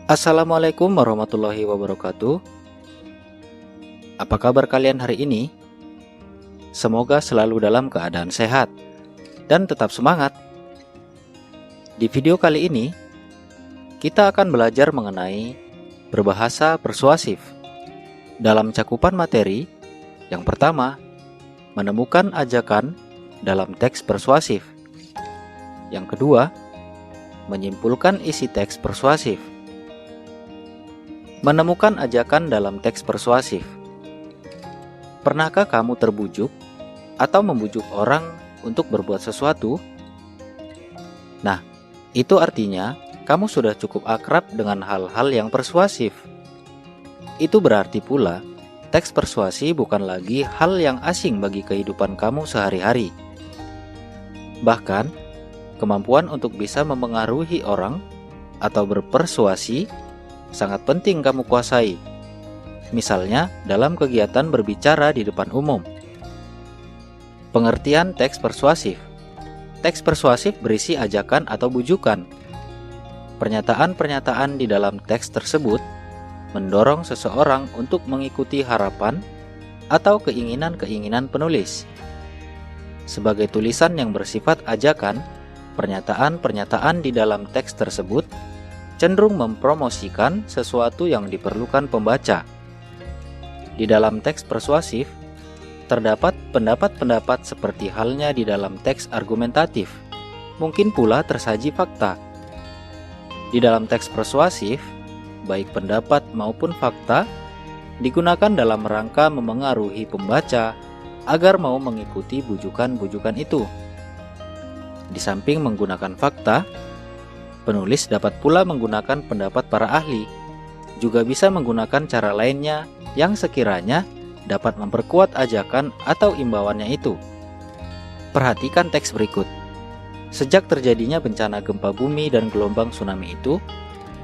Assalamualaikum warahmatullahi wabarakatuh. Apa kabar kalian hari ini? Semoga selalu dalam keadaan sehat dan tetap semangat. Di video kali ini, kita akan belajar mengenai berbahasa persuasif. Dalam cakupan materi, yang pertama, menemukan ajakan dalam teks persuasif. Yang kedua, menyimpulkan isi teks persuasif. Menemukan ajakan dalam teks persuasif. Pernahkah kamu terbujuk atau membujuk orang untuk berbuat sesuatu? Nah, itu artinya kamu sudah cukup akrab dengan hal-hal yang persuasif. Itu berarti pula, teks persuasi bukan lagi hal yang asing bagi kehidupan kamu sehari-hari. Bahkan, kemampuan untuk bisa memengaruhi orang atau berpersuasi sangat penting kamu kuasai. Misalnya, dalam kegiatan berbicara di depan umum. Pengertian teks persuasif. Teks persuasif berisi ajakan atau bujukan. Pernyataan-pernyataan di dalam teks tersebut mendorong seseorang untuk mengikuti harapan atau keinginan-keinginan penulis. Sebagai tulisan yang bersifat ajakan, pernyataan-pernyataan di dalam teks tersebut cenderung mempromosikan sesuatu yang diperlukan pembaca. Di dalam teks persuasif, terdapat pendapat-pendapat seperti halnya di dalam teks argumentatif, mungkin pula tersaji fakta. Di dalam teks persuasif, baik pendapat maupun fakta digunakan dalam rangka memengaruhi pembaca agar mau mengikuti bujukan-bujukan itu. Di samping menggunakan fakta, penulis dapat pula menggunakan pendapat para ahli, juga bisa menggunakan cara lainnya yang sekiranya dapat memperkuat ajakan atau imbauannya itu. Perhatikan teks berikut. Sejak terjadinya bencana gempa bumi dan gelombang tsunami itu,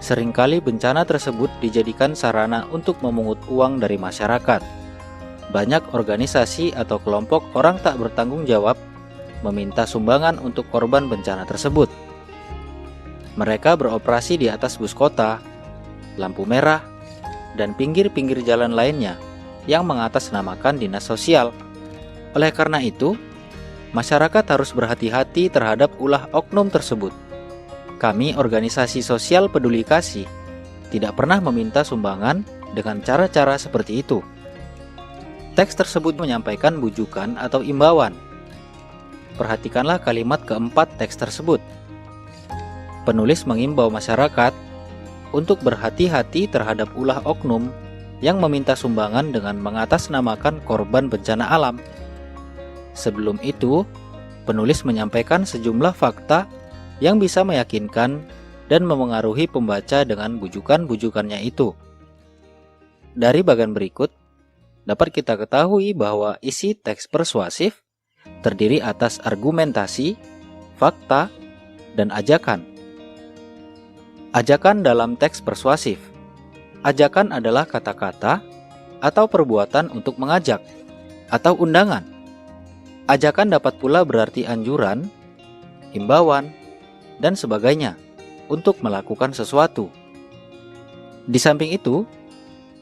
seringkali bencana tersebut dijadikan sarana untuk memungut uang dari masyarakat. Banyak organisasi atau kelompok orang tak bertanggung jawab meminta sumbangan untuk korban bencana tersebut. Mereka beroperasi di atas bus kota, lampu merah, dan pinggir-pinggir jalan lainnya yang mengatasnamakan dinas sosial. Oleh karena itu, masyarakat harus berhati-hati terhadap ulah oknum tersebut. Kami, organisasi sosial peduli kasih, tidak pernah meminta sumbangan dengan cara-cara seperti itu. Teks tersebut menyampaikan bujukan atau imbauan. Perhatikanlah kalimat keempat teks tersebut. Penulis mengimbau masyarakat untuk berhati-hati terhadap ulah oknum yang meminta sumbangan dengan mengatasnamakan korban bencana alam. Sebelum itu, penulis menyampaikan sejumlah fakta yang bisa meyakinkan dan memengaruhi pembaca dengan bujukan-bujukannya itu. Dari bagian berikut, dapat kita ketahui bahwa isi teks persuasif terdiri atas argumentasi, fakta, dan ajakan. Ajakan dalam teks persuasif. Ajakan adalah kata-kata atau perbuatan untuk mengajak atau undangan. Ajakan dapat pula berarti anjuran, himbauan, dan sebagainya untuk melakukan sesuatu. Di samping itu,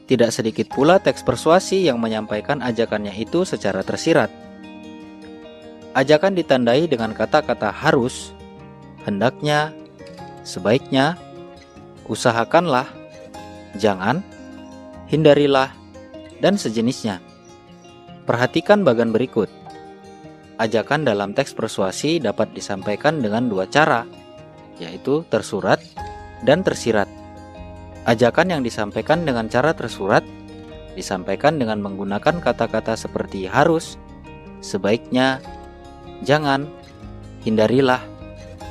tidak sedikit pula teks persuasi yang menyampaikan ajakannya itu secara tersirat. Ajakan ditandai dengan kata-kata harus, hendaknya, sebaiknya, usahakanlah, jangan, hindarilah, dan sejenisnya. Perhatikan bagian berikut. Ajakan dalam teks persuasi dapat disampaikan dengan dua cara, yaitu tersurat dan tersirat. Ajakan yang disampaikan dengan cara tersurat disampaikan dengan menggunakan kata-kata seperti harus, sebaiknya, jangan, hindarilah,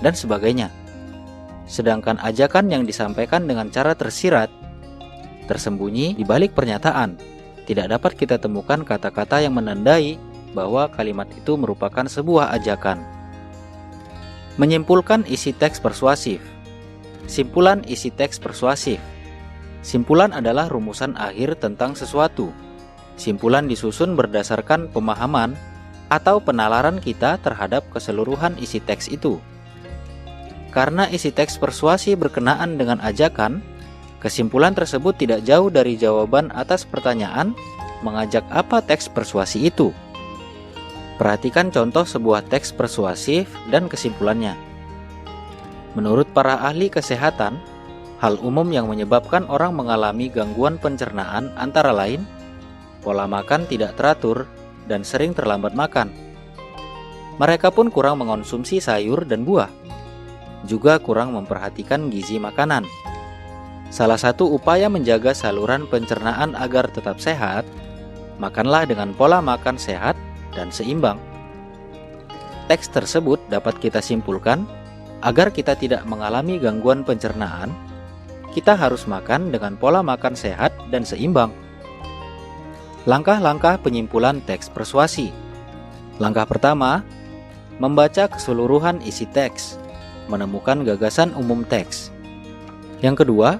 dan sebagainya. Sedangkan ajakan yang disampaikan dengan cara tersirat tersembunyi di balik pernyataan. Tidak dapat kita temukan kata-kata yang menandai bahwa kalimat itu merupakan sebuah ajakan. Menyimpulkan isi teks persuasif. Simpulan isi teks persuasif. Simpulan adalah rumusan akhir tentang sesuatu. Simpulan disusun berdasarkan pemahaman atau penalaran kita terhadap keseluruhan isi teks itu. Karena isi teks persuasi berkenaan dengan ajakan, Kesimpulan tersebut tidak jauh dari jawaban atas pertanyaan mengajak apa teks persuasi itu. Perhatikan contoh sebuah teks persuasif dan kesimpulannya. Menurut para ahli kesehatan, hal umum yang menyebabkan orang mengalami gangguan pencernaan antara lain pola makan tidak teratur dan sering terlambat makan. Mereka pun kurang mengonsumsi sayur dan buah, juga kurang memperhatikan gizi makanan. Salah satu upaya menjaga saluran pencernaan agar tetap sehat, makanlah dengan pola makan sehat dan seimbang. Teks tersebut dapat kita simpulkan, agar kita tidak mengalami gangguan pencernaan, kita harus makan dengan pola makan sehat dan seimbang. Langkah-langkah penyimpulan teks persuasi. Langkah pertama, membaca keseluruhan isi teks, menemukan gagasan umum teks. Yang kedua,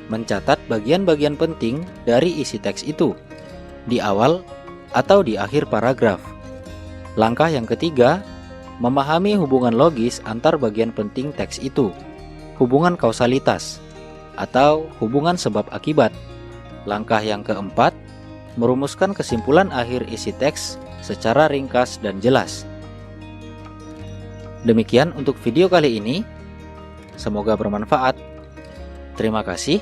mencatat bagian-bagian penting dari isi teks itu, di awal atau di akhir paragraf. Langkah yang ketiga, memahami hubungan logis antar bagian penting teks itu, hubungan kausalitas, atau hubungan sebab akibat. Langkah yang keempat, merumuskan kesimpulan akhir isi teks secara ringkas dan jelas. Demikian untuk video kali ini, semoga bermanfaat. Terima kasih.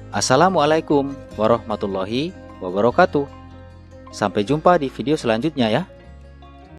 Assalamualaikum warahmatullahi wabarakatuh. Sampai jumpa di video selanjutnya ya.